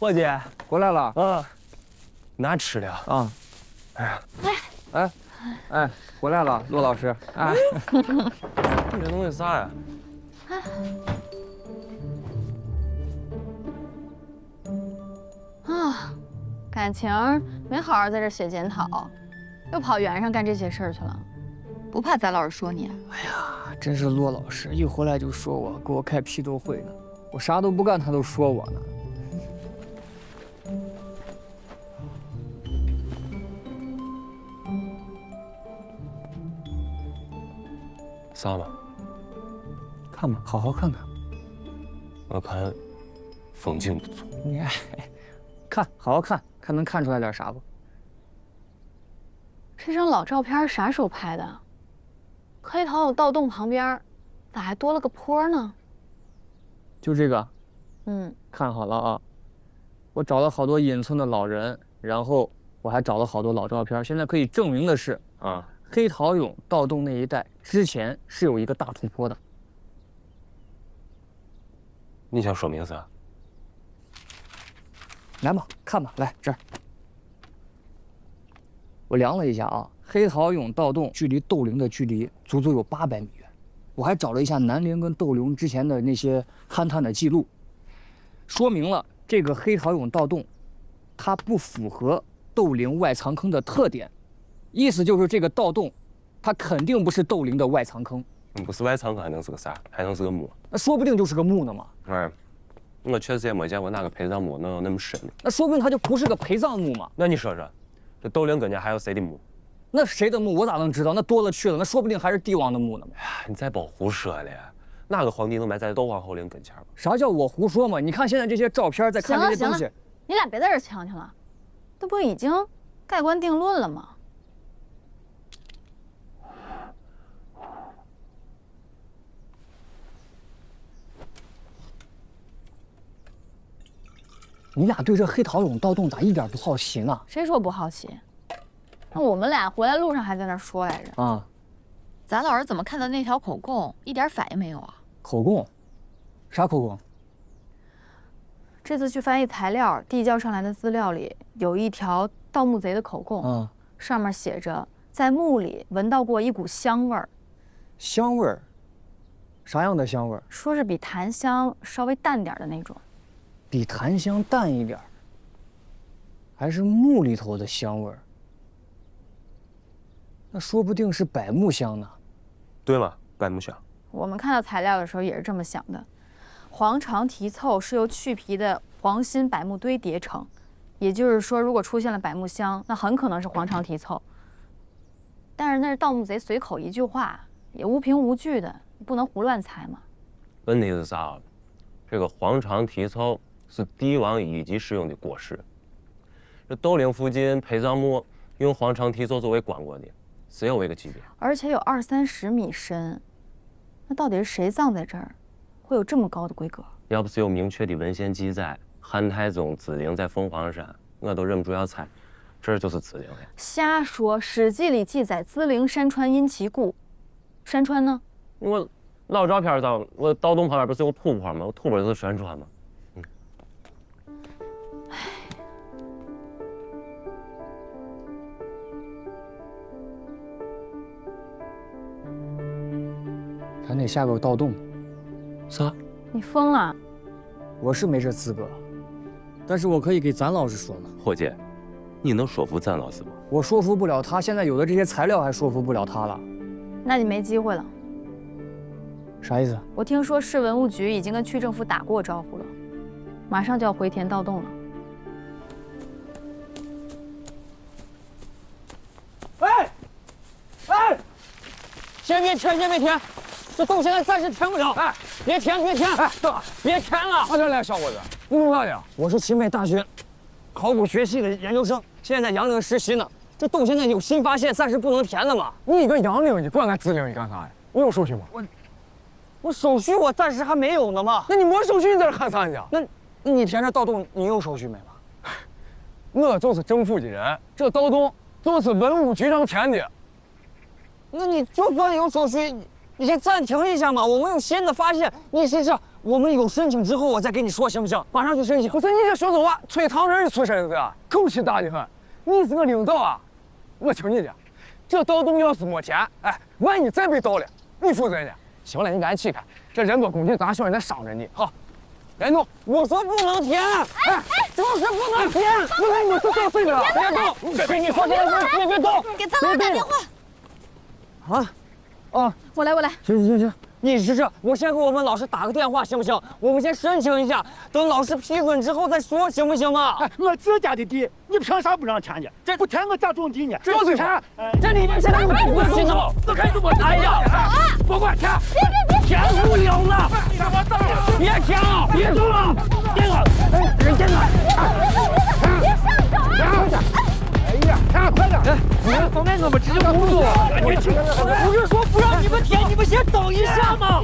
伙计，回来了。啊，哪吃的啊？哎，回来了，骆老师。哎，这东西啥呀？啊，感情没好好在这写检讨，又跑园上干这些事儿去了，不怕咱老师说你？哎呀，真是骆老师，一回来就说我，给我开批斗会呢。我啥都不干，他都说我呢。啥嘛？看吧，好好看看。我看风景不错。你看，好好看，看能看出来点啥不？这张老照片啥时候拍的？黑桃有盗洞旁边，咋还多了个坡呢？就这个。嗯，看好了啊！我找了好多隐村的老人，然后我还找了好多老照片。现在可以证明的是，啊，黑桃涌盗洞那一带之前是有一个大土坡的。你想说明啥？来吧，看吧，来这儿，我量了一下啊，黑桃涌盗洞距离窦陵的距离足足有800米远。我还找了一下南陵跟窦陵之前的那些勘探的记录，说明了这个黑桃涌盗洞，它不符合窦陵外藏坑的特点，意思就是这个盗洞，它肯定不是窦陵的外藏坑。不是外藏坑还能是个啥？还能是个墓？那说不定就是个墓呢嘛。哎，我确实也没见过哪个陪葬墓能有那么深的。那说不定它就不是个陪葬墓嘛。那你说说，这窦陵跟前还有谁的墓？那谁的墓我咋能知道？那多了去了，那说不定还是帝王的墓呢嘛。你再别胡说了，哪个皇帝能埋在窦皇后陵跟前吗？啥叫我胡说嘛？你看现在这些照片，再看这些东西，你俩别在这呛呛了，这不已经盖棺定论了吗？你俩对这黑桃涌盗洞咋一点不好奇呢？谁说不好奇？那我们俩回来路上还在那说来着。啊，咱老师怎么看到那条口供一点反应没有啊？口供？啥口供？这次去翻译材料，递交上来的资料里有一条盗墓贼的口供，上面写着在墓里闻到过一股香味儿。香味儿？啥样的香味儿？说是比檀香稍微淡点的那种。比檀香淡一点，还是墓里头的香味儿？那说不定是柏木香呢。对了，柏木香。我们看到材料的时候也是这么想的。黄肠蹄凑是由去皮的黄心柏木堆叠成，也就是说，如果出现了柏木香，那很可能是黄肠蹄凑。但是那是盗墓贼随口一句话，也无凭无据的，不能胡乱猜嘛。问题是啥？这个黄肠蹄凑是帝王一级使用的果实。这窦陵附近陪葬墓用黄肠蹄凑作为棺椁的，是有这个级别，而且有20-30米深。那到底是谁葬在这儿，会有这么高的规格？要不是有明确的文献记载，汉太宗子陵在凤凰山，我都忍不住要猜，这就是子陵了。瞎说！《史记》里记载资陵山川因其故，山川呢？我老照片上，我盗洞旁边不是有土坡吗？我土坡就是山川吗？咱得下个盗洞。啥？你疯了？我是没这资格，但是我可以给咱老师说嘛。伙计，你能说服咱老师吗？我说服不了他，现在有的这些材料还说服不了他了。那你没机会了。啥意思？我听说市文物局已经跟区政府打过招呼了，马上就要回填盗洞了。哎，先别填，先别填，这洞现在暂时填不了。哎，别填，别填，哎，别填了。快点来，小伙子，你弄啥呀？我是清北大学考古学系的研究生，现在在杨陵实习呢。这洞现在有新发现，暂时不能填了嘛。你一个杨陵，你管俺资陵，你干啥呀？你有手续吗？我手续我暂时还没有呢嘛。那你没手续，你在这看啥呢？那你填这盗洞，你有手续没嘛？我就是政府的人，这盗洞就是文物局上填的。那你就算有手续，你先暂停一下嘛。我们有新的发现，你试试我们有申请之后我再跟你说，行不行？马上去申请。不是你这小子娃，吹糖人出身子啊，口气大的很。你是个领导啊，我听你的。这盗洞要是没钱，哎，万一再被盗了，你负责任。行了，你安起开，这人多攻击，咱小人在伤着你。好，来弄，我说不能填，哎，就是不能填，不然你是遭罪的。别动，跟你说这个，别动。给咱老打电话。啊，哦，我来。行，你试试，我先给我们老师打个电话，行不行？我们先申请一下，等老师批准之后再说，行不行啊？哎，我自家的地，你凭啥不让填呢？这不填我咋种地呢？就是填，这里面现在有几个信号？这还怎么填呀？不管填，填不了了！别填了，别动了，别了，人家呢？别上手！哎呀，快点！你们妨碍我们执行工作！我不是说不让你们填，你们先等一下嘛！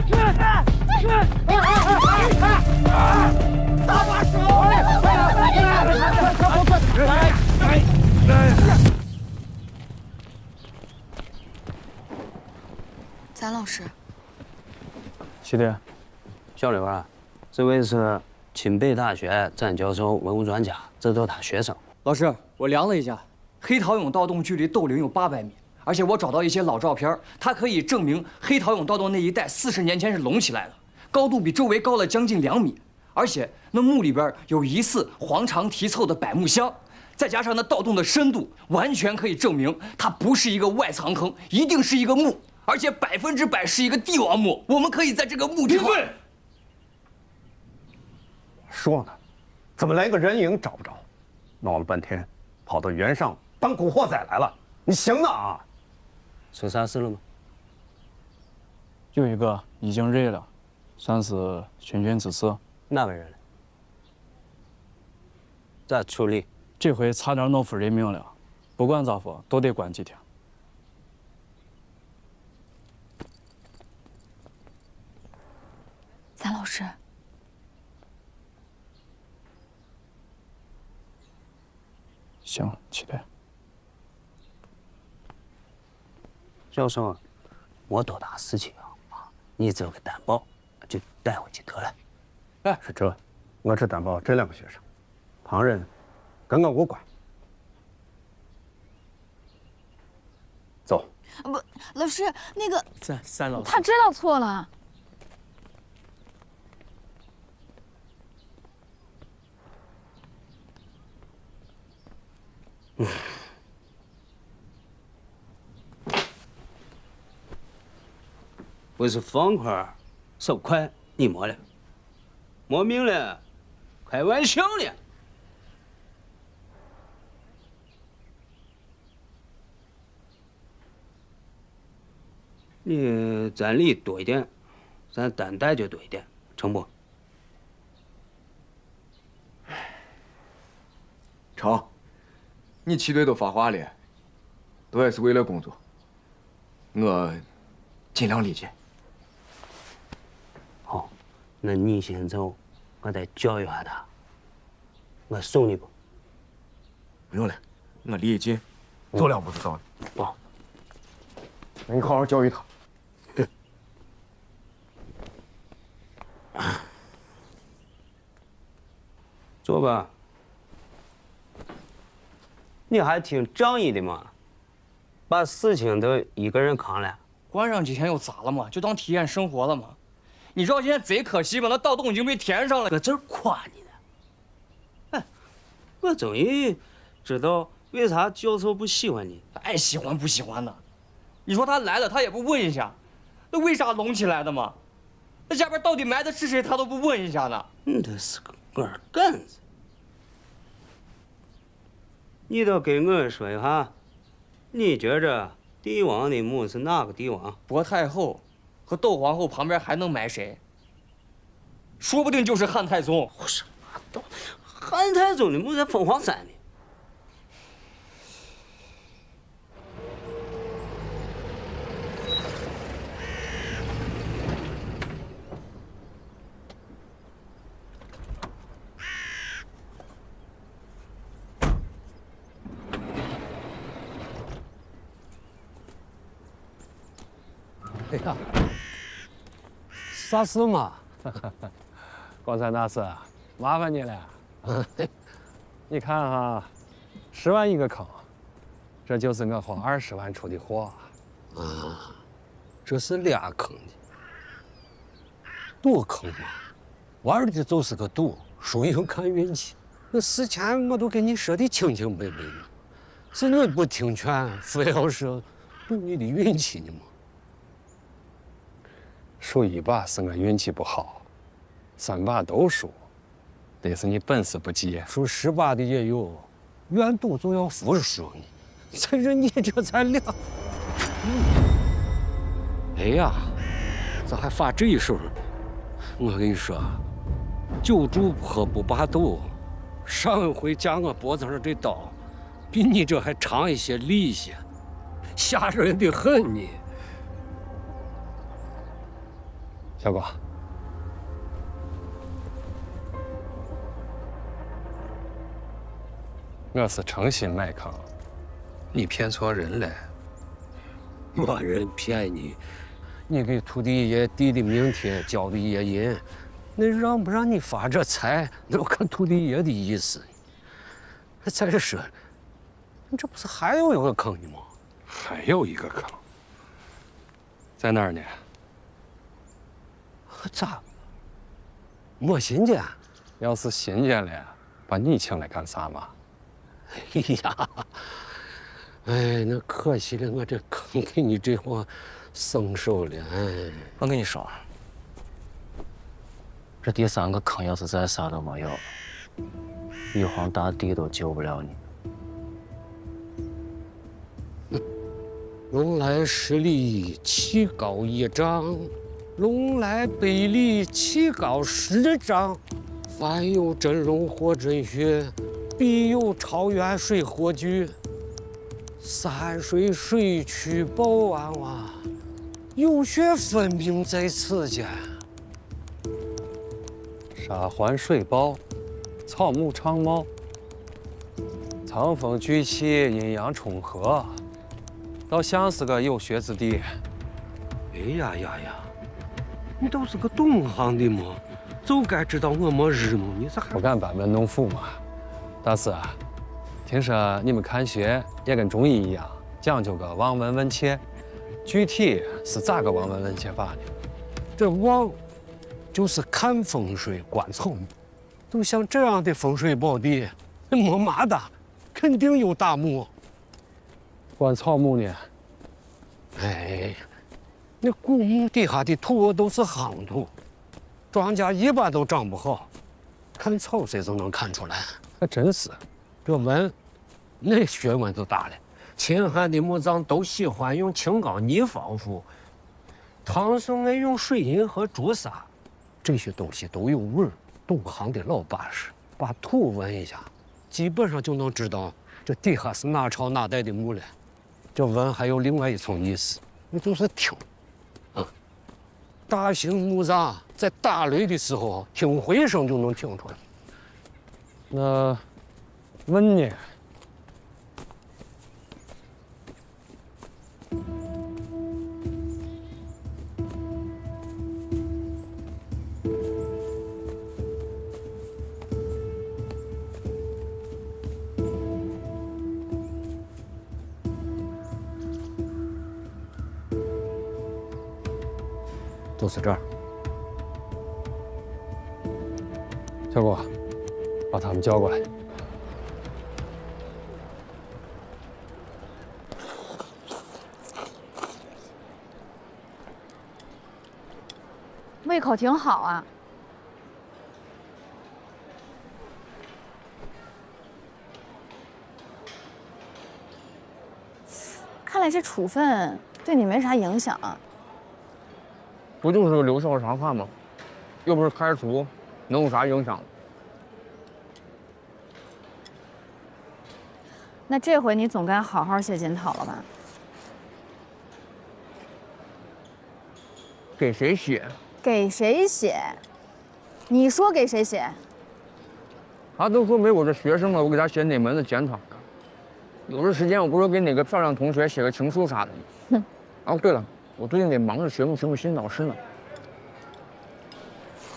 大把手！咱老师，兄弟，小刘啊，这位是清北大学詹教授文物专家，这都是他学生。老师，我量了一下，黑陶俑盗洞距离斗陵有800米，而且我找到一些老照片，它可以证明黑陶俑盗洞那一带40年前是隆起来的，高度比周围高了将近2米，而且那墓里边有疑似黄肠题凑的柏木箱，再加上那盗洞的深度，完全可以证明它不是一个外藏坑，一定是一个墓，而且100%是一个帝王墓。我们可以在这个墓地。说呢，怎么连个人影找不着？闹了半天，跑到原上当古惑仔来了，你行的啊！出啥事了吗？有一个已经认了，算是君君子嗣。哪个人呢？咋处理？这回差点弄出人命了，不管咋说都得关几天。咱老师，行，期待。教授，没多大事情啊，你这个担保就带回去得了。哎，是这，我只担保这2个学生，旁人跟我无关。走。不，老师，那个三老师，他知道错了。我是方块，手快，你没了，没命了，开玩笑呢。你咱理多一点，咱担待就多一点，成不？成，你气队都发话了，都也是为了工作，我尽量理解。好，那你先走，我再教育下他。我送你不？不用了，我理解，做2步就到了。哦，那你好好教育他。坐吧。你还挺仗义的嘛，把事情都一个人扛了。关上几天又咋了嘛？就当体验生活了嘛。你知道现在贼可惜吗？那盗洞已经被填上了。搁这儿夸你呢。哎，我终于知道为啥教授不喜欢你。爱喜欢不喜欢的，你说他来了，他也不问一下，那为啥隆起来的嘛？那下边到底埋的是谁，他都不问一下呢？你这是个二杆子。你倒给我说一下，你觉着帝王的墓是哪个帝王？薄太后和窦皇后旁边还能埋谁？说不定就是汉太宗。我说汉太宗的墓在凤凰山呢。哎呀，啥事嘛？广川大师，麻烦你了。你看哈，10万一个坑，这就是我花20万出的货。啊，这是俩坑的，赌坑嘛，玩的就是个赌，输赢看运气。那事前我都跟你说的清清白白的，是你不听劝，非要是赌你的运气呢吗？输1把是我运气不好，3把都输，得是你本事不济。输10把的也有，愿赌就要服输呢。但是你这才俩。哎呀，咋还发这一手呢？我跟你说，久住坡不罢斗。上一回夹我脖子上这刀，比你这还长一些利些，吓人的很呢。小郭，我是诚心买坑。你骗错人了，没人骗你。你给土地爷地的名帖交的野银，那让不让你发这财，那要看土地爷的意思。再说，你这不是还有一个坑呢吗？还有一个坑，在哪儿呢？咋？没新鲜？要是新鲜了，把你请来干啥嘛？哎呀，哎，那可惜了，我这坑给你这货生手了。哎，我跟你说，这第3个坑要是再啥都没有，玉皇大帝都救不了你。龙来10里，气高1丈；龙来100里，气高10丈。凡有真龙或真穴，必有超元水火炬。山水水曲报弯弯，有血分明在此间。沙环水抱，草木长茂，苍风聚气，阴阳冲和，倒像是个有学之地。哎呀呀呀，你都是个懂行的嘛，就该知道我没日么？你这还不敢班门弄斧嘛？大师，听说你们看学也跟中医一样，讲究个望闻问切，具体是咋个望闻问切法呢？这望就是看风水、观草木，就像这样的风水宝地，没嘛的，肯定有大木。观草木呢？哎，那古墓底下的土都是夯土，庄稼一般都长不好，看草谁就能看出来。还真是，这文，那学问就大了。秦汉的墓葬都喜欢用青膏泥防腐，唐宋爱用水银和朱砂，这些东西都有味儿。懂行的老把式，把土闻一下，基本上就能知道这底下是哪朝哪代的墓了。这闻还有另外一层意思，那就是听。大型墓葬在打雷的时候，听回声就能听出来。那问呢？就是这儿。小郭，把他们叫过来。胃口挺好啊。看来这处分对你没啥影响啊。不就是留校察看吗？又不是开除，能有啥影响？那这回你总该好好写检讨了吧？给谁写？给谁写？你说给谁写？他都说没我这学生了，我给他写哪门子检讨？有这时间，我不如给哪个漂亮同学写个情书啥的。哼。哦，对了，我最近得忙着寻个新老师呢。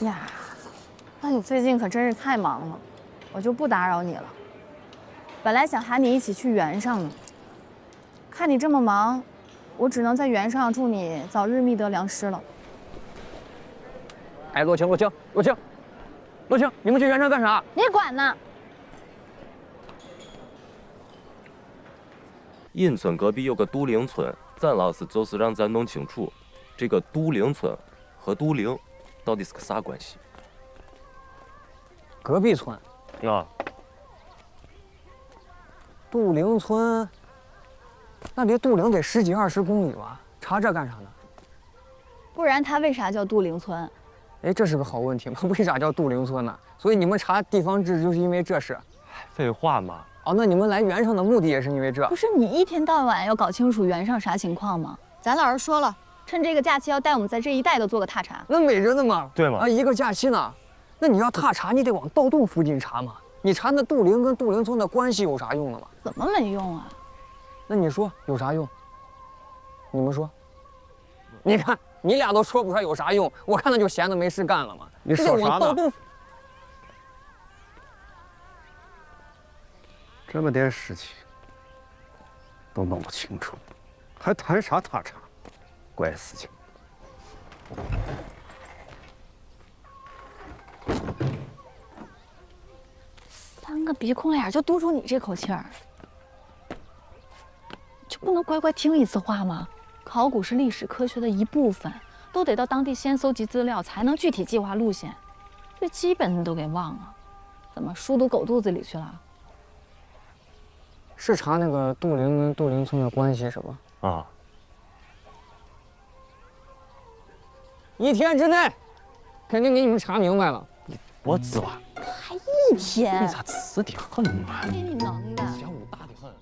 呀，那你最近可真是太忙了，我就不打扰你了。本来想喊你一起去原上呢，看你这么忙，我只能在原上祝你早日觅得良师了。哎，罗青，你们去原上干啥？你管呢？印村隔壁有个杜陵村，咱老师就是让咱弄清楚，这个杜陵村和杜陵到底是个啥关系？隔壁村呀，杜陵村，那离杜陵得10几20公里吧？查这干啥呢？不然它为啥叫杜陵村？哎，这是个好问题嘛？为啥叫杜陵村呢？所以你们查地方志就是因为这事？废话嘛。哦，那你们来原上的目的也是因为这？不是你一天到晚要搞清楚原上啥情况吗？咱老师说了，趁这个假期要带我们在这一带都做个踏查。那美着呢嘛？对吗？啊，一个假期呢，那你要踏查，你得往盗洞附近查嘛。你查那杜陵跟杜陵村的关系有啥用了吗？怎么没用啊？那你说有啥用？你们说？你看你俩都说不出来有啥用，我看那就闲的没事干了嘛。你说啥呢？这么点事情都弄不清楚，还谈啥踏查？怪事情！3个鼻孔眼就堵住你这口气儿，就不能乖乖听一次话吗？考古是历史科学的一部分，都得到当地先搜集资料，才能具体计划路线。最基本的都给忘了，怎么书读狗肚子里去了？是查那个杜陵跟杜陵村的关系是吧？啊。1天之内，肯定给你们查明白了。我知道。还1天？你咋吃的很嘛？给你能的。下午大的很。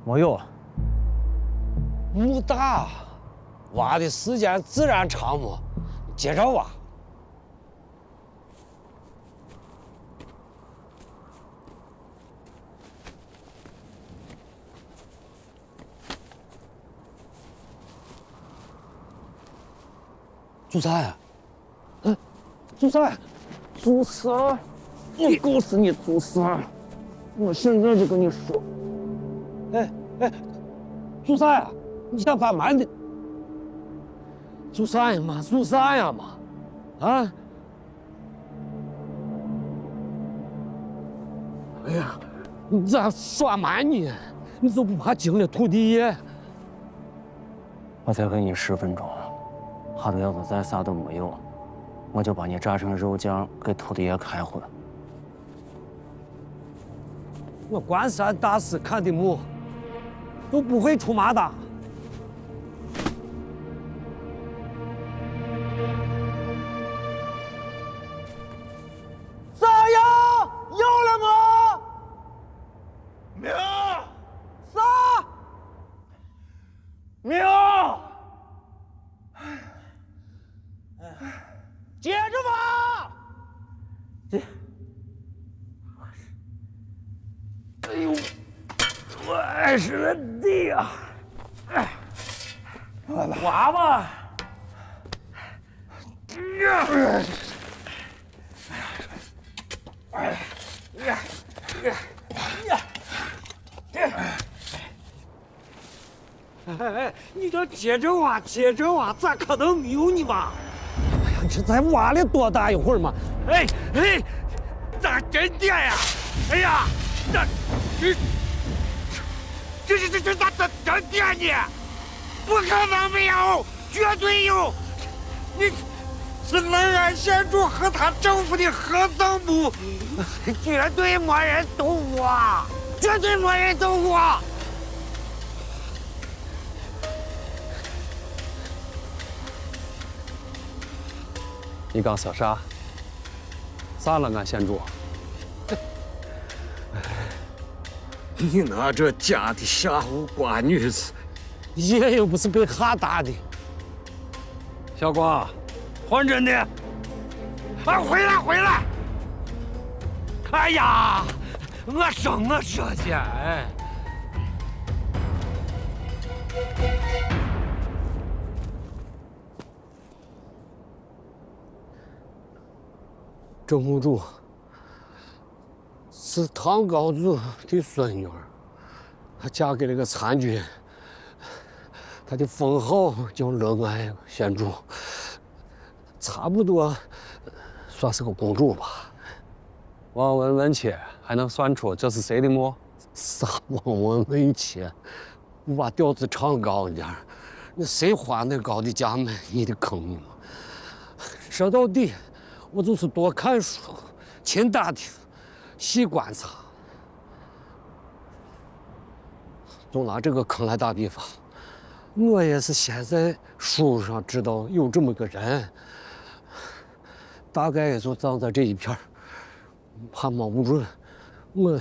没有，不大，挖的时间自然长么，接着挖。做啥呀？做啥呀？做啥？我告诉你做啥！我现在就跟你说。做啥呀？你想干嘛的？做啥呀嘛？做啥呀嘛？啊！哎呀，你咋耍蛮呢？你就不怕惊了土地爷？我再给你10分钟，下头要是再啥都没有，我就把你炸成肉酱给土地爷开回。我关山大师看的木，都不会出马的。咋样？有了吗？没有。啥？没有。接着吧。哎呦，我碍事了地呀！挖吧。哎，你这接着挖，接着挖，咋可能没有你吧？这才挖了多大一会儿嘛！哎，咋真电呀？哎呀，这咋真电呢？不可能没有，绝对有！你是冷安县主和他政府的合葬墓，绝对没人动过，绝对没人动过！你刚说啥？啥冷安县主？你那这假的下午瓜女子，爷又不是被哈打的。小光，还真的！啊，回来！哎呀，我生我说去，哎。郑墓主是唐高祖的孙女儿，她嫁给了个参军，她的封号叫冷安县主，差不多算是个公主吧。望闻问切，还能算出这是谁的墓？啥望闻问切？你把调子唱高一点，那谁花那高的价买你的坑你吗？说到底。我就是多看书，勤打听，细观察。就拿这个坑来打比方，我也是先在书上知道有这么个人，大概也就葬在这一片儿，怕摸不准，我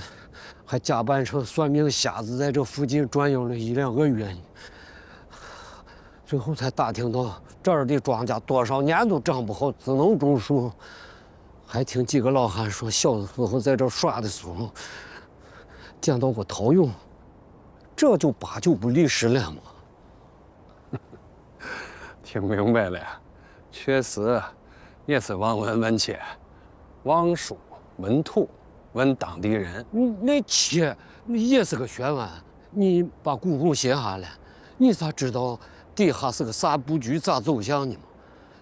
还假扮成算命瞎子，在这附近转悠了1、2个月呢，最后才打听到。这儿的庄稼多少年都长不好，只能种树。还听几个老汉说，小时候在这耍的时候见到过陶俑，这就8、9不离10了嘛。听明白了，确实也是望闻问切，望书问土问当地人。那切也是个学问，你把古墓写下来，你咋知道底下是个啥布局，咋走向的吗？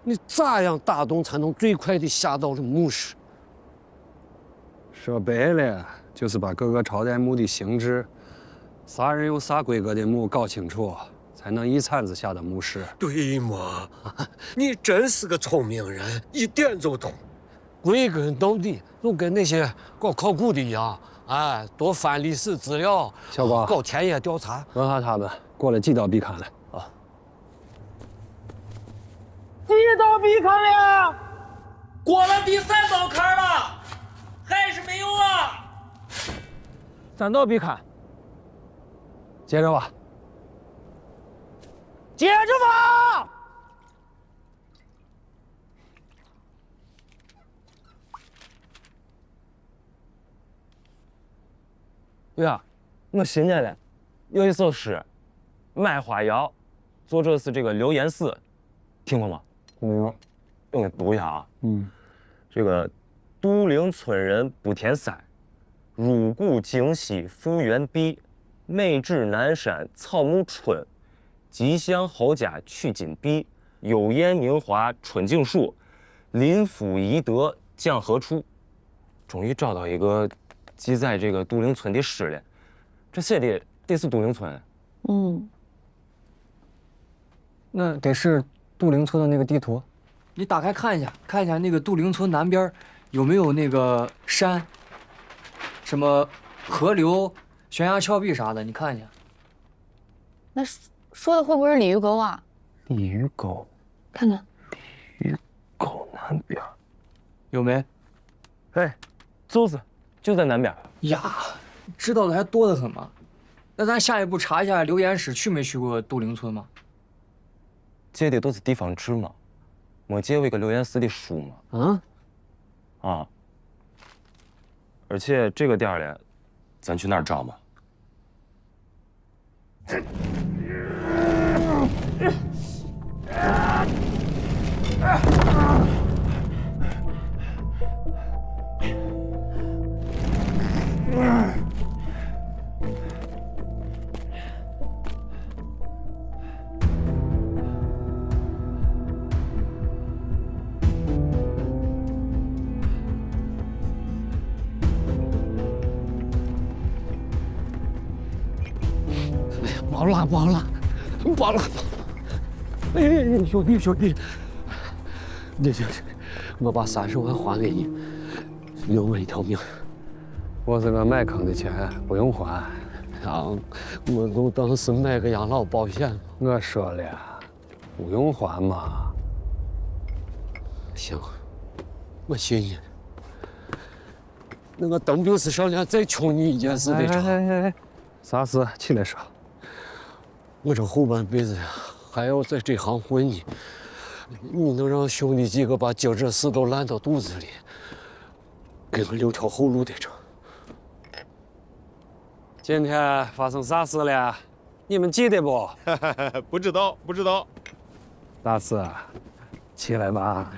你咋样打洞才能最快的下到这墓室？说白了，就是把各个朝代墓的形制，啥人有啥规格的墓搞清楚，才能一铲子下到墓室。对嘛？你真是个聪明人，一点就通。归根到底，就跟那些搞考古的一样，哎，多翻历史资料，小光，搞田野调查。问下他们过了几道壁坎了。几道壁坎了？过了第3道坎了，还是没有啊？3道壁坎，接着吧。接着吧。呀，我寻见了，有一首诗，《卖花谣》，作者是这个刘延嗣，听过吗？没有。我给读一下啊。这个都灵村人不填塞，入故京西复原壁，美至南山草木春，吉祥侯家取金币，有颜名花春景树，临夫宜德讲何处？终于找到一个记载这个都灵村的诗了，这写的得是都灵村。那得是都灵村的那个地图，你打开看一下，看一下那个都灵村南边有没有那个山，什么河流、悬崖峭壁啥的，你看一下。那说的会不会是鲤鱼沟啊？鲤鱼沟，看看。鲤鱼沟南边有没？哎，就在南边呀，知道的还多得很嘛。那咱下一步查一下刘延史去没去过都灵村吗？借的都是地方志嘛，没借过一个刘延嗣的书嘛。而且这个点儿嘞，咱去哪儿找嘛？报了，报了，报了！哎，兄弟，那我把30万还给你，留我一条命。我这个买坑的钱不用还。我都当时买个养老保险。我说了，不用还嘛。行，我信你。那个当兵是上连再求你一件事得成。啥事？起来说。我这后半辈子呀，还要在这行混呢。你能让兄弟几个把今儿这事都烂到肚子里，给我留条后路得成。今天发生啥事了？你们记得不？不知道。大师，起来吧。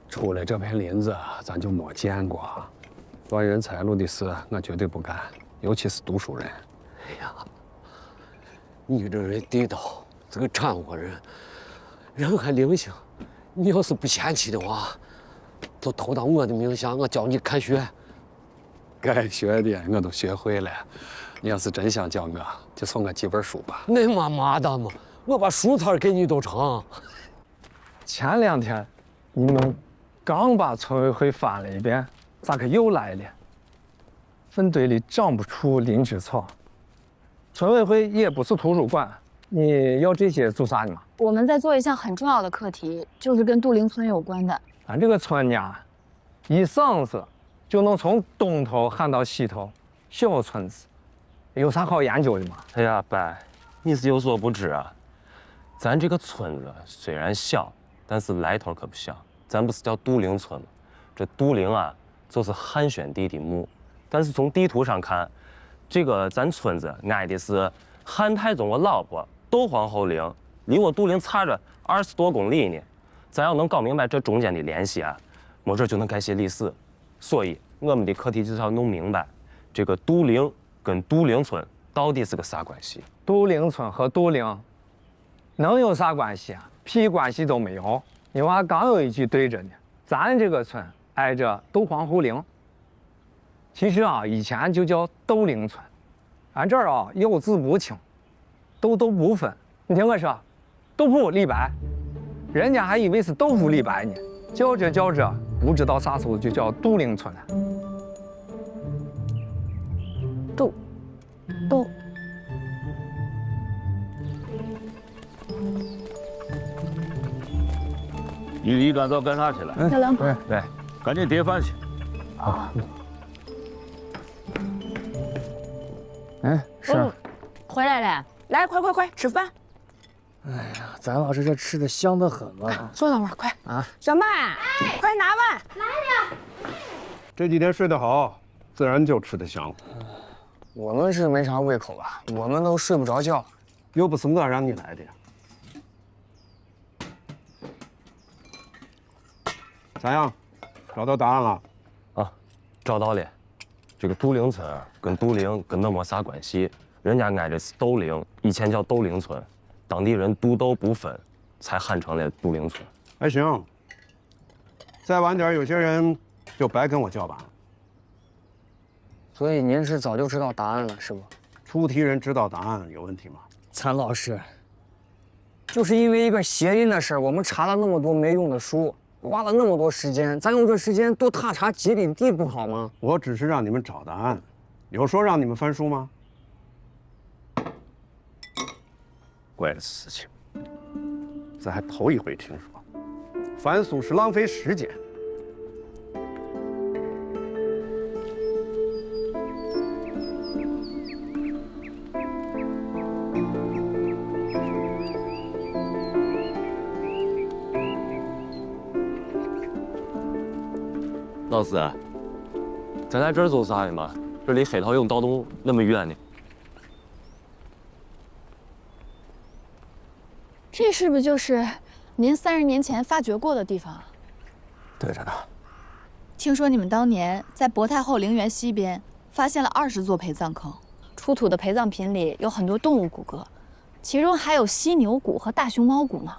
出了这片林子，咱就没见过。断人财路的事，我绝对不干，尤其是读书人。哎呀，你这人地道，这个掺和人，人还灵性。你要是不嫌弃的话，就偷当我的名下，我教你看学。该学的我都学会了。你要是真想教我，就送我几本书吧。那妈的嘛，我把书摊给你都成。前2天你们刚把村委会翻了一遍，咋个又来了？粪堆里长不出灵芝草，村委会也不是图书馆，你要这些做啥呢嘛？我们在做一项很重要的课题，就是跟杜陵村有关的。咱这个村呢，一嗓子就能从东头喊到西头，小村子，有啥好研究的吗？哎呀，伯，你是有所不知啊，咱这个村子虽然小，但是来头可不小。咱不是叫杜陵村吗？这杜陵啊，就是汉宣帝的墓。但是从地图上看，这个咱村子挨的是汉太宗我老婆窦皇后陵，离我杜陵差着20多公里呢。咱要能搞明白这中间的联系啊，没准就能改写历史。所以我们的课题就是要弄明白，这个杜陵跟杜陵村到底是个啥关系？杜陵村和杜陵能有啥关系啊？屁关系都没有。你娃刚有一句对着呢，咱这个村挨着窦皇后陵，其实啊以前就叫窦陵村，俺这儿啊有字不清，豆不分。你听我说，豆腐李白，人家还以为是豆腐李白呢，叫着，不知道啥时候就叫杜陵村了。杜。你一干早干啥去了？小两口。对，赶紧叠饭去。啊。是。回来了，来，快吃饭。哎呀，咱老师这吃的香得很嘛。坐等会儿，快啊！小曼，快拿碗。来了。这几天睡得好，自然就吃得香。我们是没啥胃口吧？我们都睡不着觉。又不是我让你来的。咋样？找到答案了？啊，找到了。这个杜陵村跟杜陵根本没啥关系，人家挨着是窦陵，以前叫窦陵村，当地人杜窦不分，才喊成了杜陵村。还行。再晚点，有些人就白跟我叫板了。所以您是早就知道答案了，是不？出题人知道答案有问题吗？参老师，就是因为一个谐音的事儿，我们查了那么多没用的书，花了那么多时间，咱用这时间多踏查几里地不好吗？我只是让你们找答案，有说让你们翻书吗？怪的事情，咱还头一回听说，翻书是浪费时间。老师，咱在这儿做啥的嘛？这离黑桃涌盗洞那么远呢。这是不是就是您30年前发掘过的地方？对着呢。听说你们当年在博太后陵园西边发现了20座陪葬坑，出土的陪葬品里有很多动物骨骼，其中还有犀牛骨和大熊猫骨呢。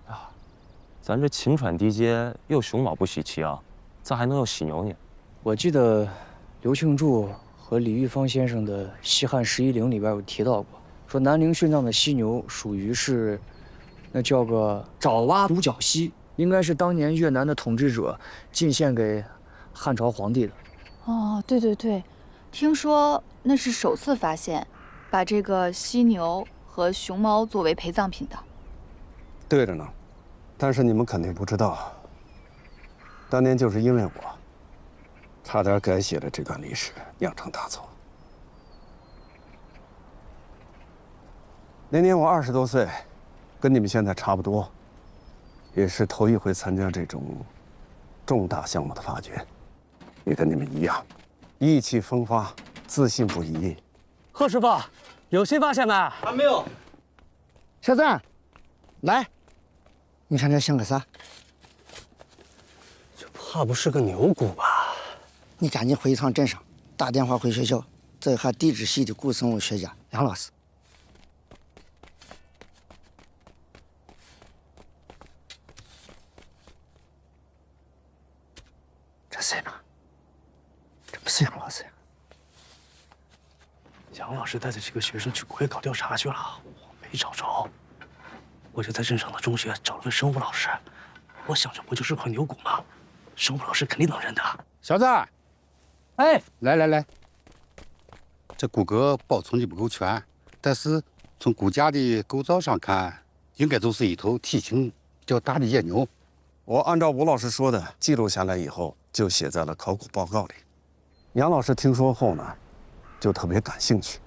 啊，咱这秦川地界有熊猫不稀奇啊。咋还能有犀牛呢？我记得刘庆柱和李玉芳先生的《西汉11陵》里边有提到过，说南陵殉葬的犀牛属于是，那叫个爪哇独角犀，应该是当年越南的统治者进献给汉朝皇帝的。哦，对对对，听说那是首次发现，把这个犀牛和熊猫作为陪葬品的。对着呢，但是你们肯定不知道，当年就是因为我，差点改写了这段历史，酿成大错。那年我20多岁，跟你们现在差不多，也是头一回参加这种重大项目的发掘，也跟你们一样，意气风发，自信不疑。贺师傅，有新发现没？还没有。小赞，来，你看这像个啥？这怕不是个牛骨吧？你赶紧回一趟镇上，打电话回学校，找一下地质系的古生物学家杨老师。这谁呢？这不是杨老师呀？杨老师带着几个学生去国外搞调查去了，我没找着，我就在镇上的中学找了个生物老师，我想这不就是块牛骨吗？生物老师肯定能认得。小子，哎，来，这骨骼保存的不够全，但是从骨架的构造上看，应该就是一头体型比较大的野牛。我按照吴老师说的记录下来以后，就写在了考古报告里。杨老师听说后呢，就特别感兴趣，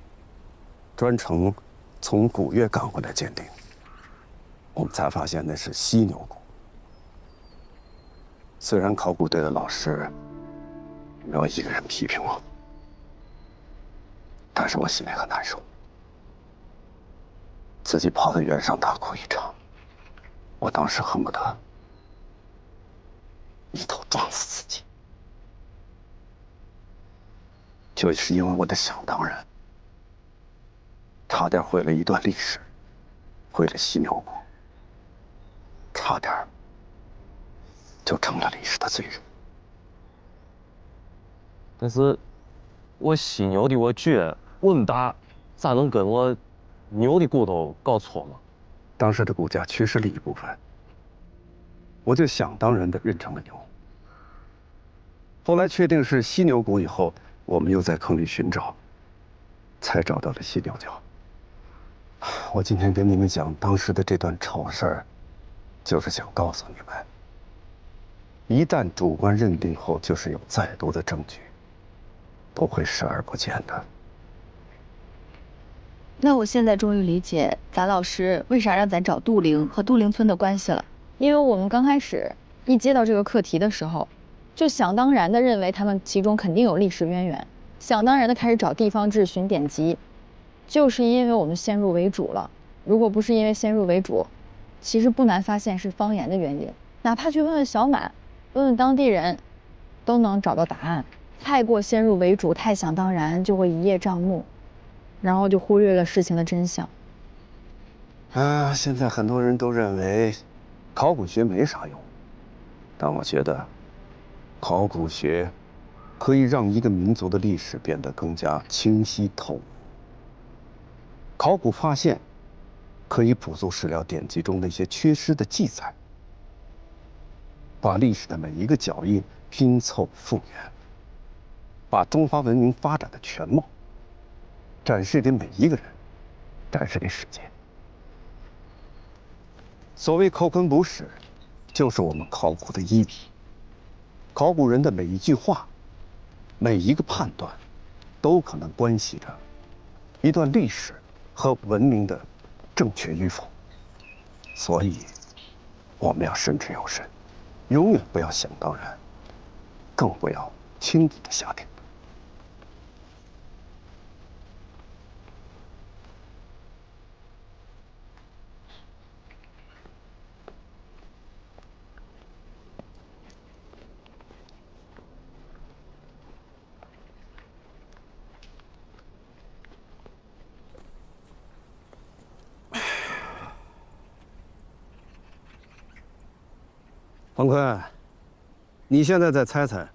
专程从古越赶回来鉴定。我们才发现那是犀牛骨。虽然考古队的老师没有一个人批评我，但是我心里很难受。自己跑到原上大哭一场，我当时恨不得一头撞死自己。就是因为我的想当然，差点毁了一段历史，毁了犀牛骨，差点就成了历史的罪人。但是，我犀牛的我倔，我那么大，咋能跟我牛的骨头搞错吗？当时的骨架缺失了一部分，我就想当然的认成了牛。后来确定是犀牛骨以后，我们又在坑里寻找，才找到了犀牛角。我今天跟你们讲当时的这段丑事儿，就是想告诉你们，一旦主观认定后，就是有再多的证据，不会视而不见的。那我现在终于理解咱老师为啥让咱找杜陵和杜陵村的关系了。因为我们刚开始一接到这个课题的时候，就想当然的认为他们其中肯定有历史渊源，想当然的开始找地方志寻典籍，就是因为我们先入为主了。如果不是因为先入为主，其实不难发现是方言的原因。哪怕去问问小满，问问当地人，都能找到答案。太过先入为主，太想当然，就会一叶障目，然后就忽略了事情的真相。现在很多人都认为考古学没啥用，但我觉得考古学可以让一个民族的历史变得更加清晰透明。考古发现可以补足史料典籍中那些缺失的记载，把历史的每一个脚印拼凑复原，把中华文明发展的全貌展示给每一个人，展示给世界。所谓扣根补史，就是我们考古的依笔。考古人的每一句话，每一个判断，都可能关系着一段历史和文明的正确与否。所以，我们要慎之又慎，永远不要想当然，更不要轻易的下定论。黄坤，你现在再猜猜，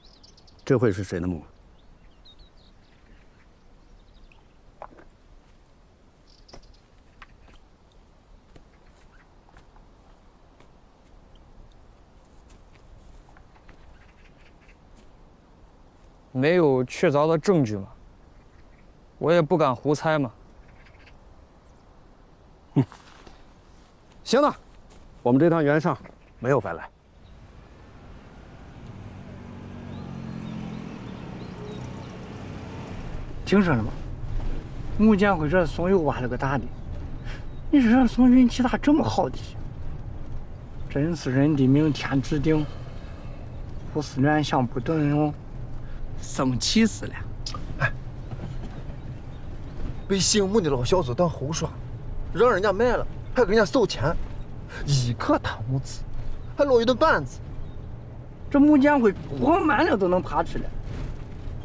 这会是谁的墓？没有确凿的证据嘛，我也不敢胡猜嘛。行了，我们这趟援上没有白来。听说了吗？木建辉这怂又挖了个大的。你说这怂运气咋这么好的？真是人的命天注定，胡思乱想不动用，生气死了。哎，被姓穆的老小子当猴耍，让人家卖了，还给人家收钱，一颗糖木子，还落一顿板子。这木建辉活满了都能爬出来。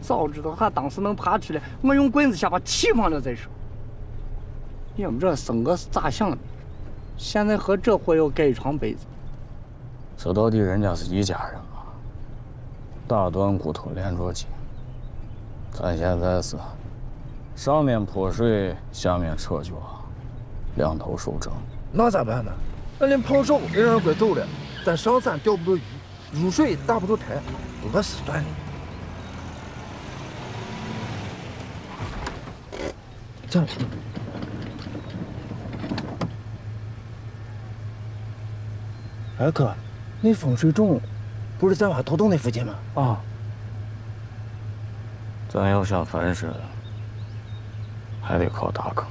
早知道他当时能爬出来，我用棍子先把气放了再说。也不知道生哥是咋想的，现在和这货要盖一床被子。这到底人家是一家人啊，大断骨头连着筋。咱现在是上面泼水，下面扯脚，两头受整。那咋办呢？那连泡手也让人拐走了，咱上山钓不着鱼，入水打不着台，饿死算了。这样。哎哥，那风水冢不是咱挖盗洞那附近吗？啊。咱要想翻身，还得靠大坑。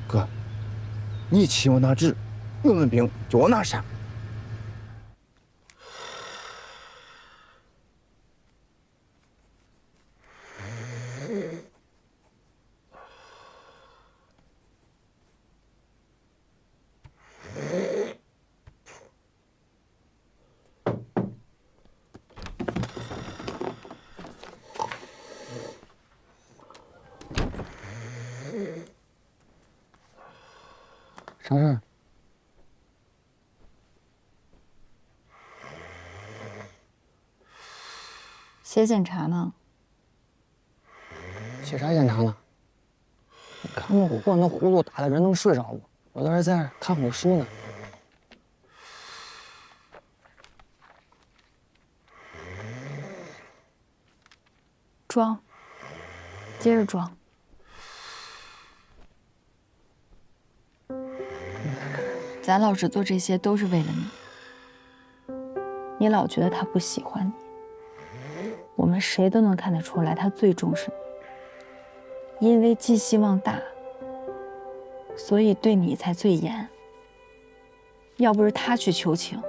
哥，你骑我那纸，我们兵就往那山。啥事儿？写检查呢。写啥检查呢？看我那葫芦打的人能睡着不？我在这在看会儿书呢。装，接着装。咱老师做这些都是为了你。你老觉得他不喜欢你，我们谁都能看得出来，他最重视你。因为寄希望大，所以对你才最严。要不是他去求情，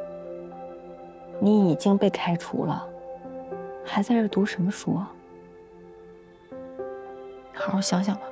你已经被开除了，还在这读什么书啊？好好想想吧。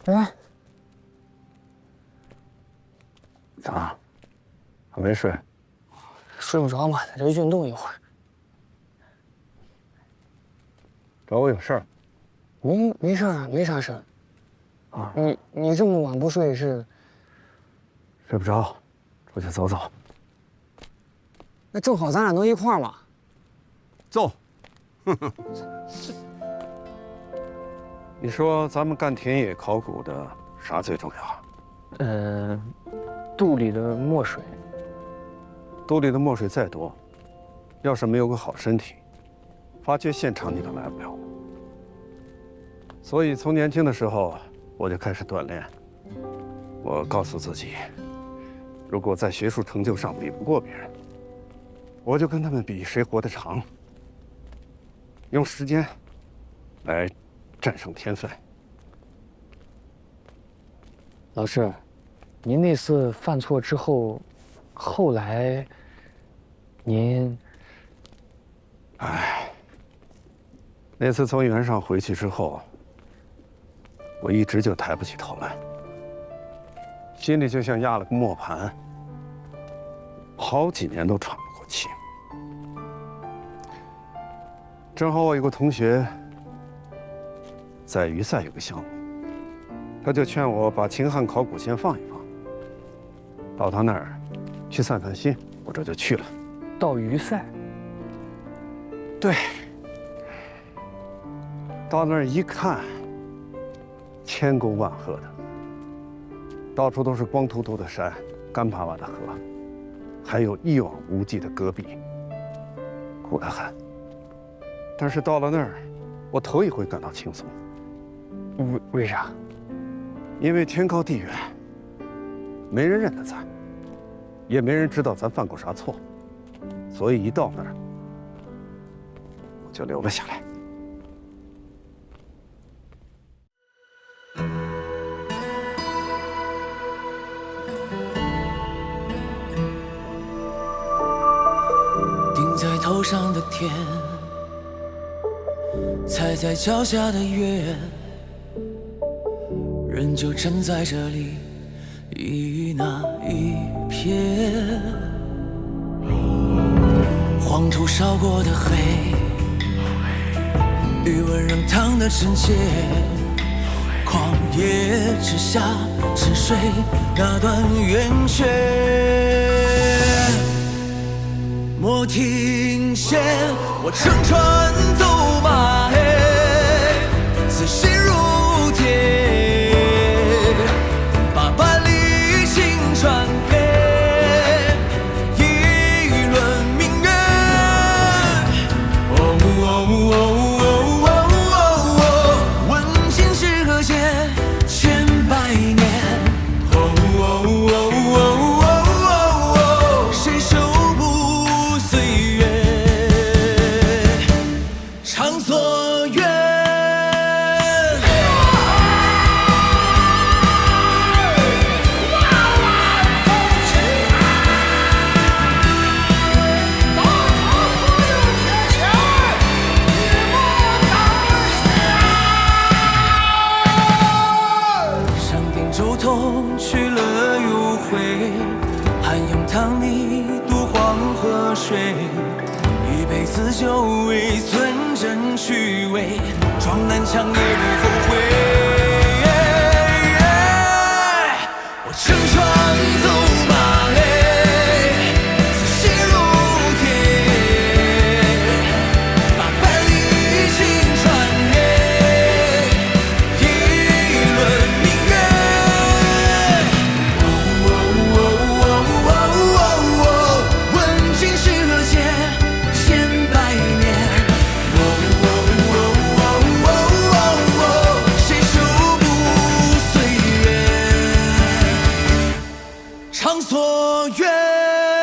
哎，咋？还没睡？睡不着嘛，在这运动一会儿。找我有事儿？没事儿，没啥事儿。啊，你这么晚不睡是？睡不着，出去走走。那正好咱俩能一块儿嘛。走。你说咱们干田野考古的啥最重要？肚里的墨水。肚里的墨水再多，要是没有个好身体，发掘现场你都来不了。所以从年轻的时候我就开始锻炼。我告诉自己，如果在学术成就上比不过别人，我就跟他们比谁活得长，用时间来战胜天分。老师，您那次犯错之后，后来您……哎，那次从原上回去之后，我一直就抬不起头来。心里就像压了个磨盘，好几年都喘不过气。正好我有个同学在榆赛有个项目，他就劝我把秦汉考古先放一放，到他那儿去散散心，我这就去了。到榆赛？对。到那儿一看，千沟万壑的，到处都是光秃秃的山，干巴巴的河，还有一望无际的戈壁，苦得很。但是到了那儿，我头一回感到轻松。为啥？因为天高地远，没人认得咱，也没人知道咱犯过啥错，所以一到那儿，我就留了下来。顶在头上的天，踩在脚下的月，人就站在这里，一鱼那一瞥。黄土烧过的黑，余温仍烫得真切。旷野之下，沉睡那段圆缺。莫停歇，我乘船走马，自信如铁，把百里行传给一轮明月。问今是何节，千百年。谁手不岁月？长所愿。上顶舟头去了又回，汉阳汤里渡黄河水。一辈子就为存真趣味，撞南墙也不后悔。我乘船走马，自信如铁，把百里行传给一轮明月。问今是何节，千百年。谁手不岁月？长所愿。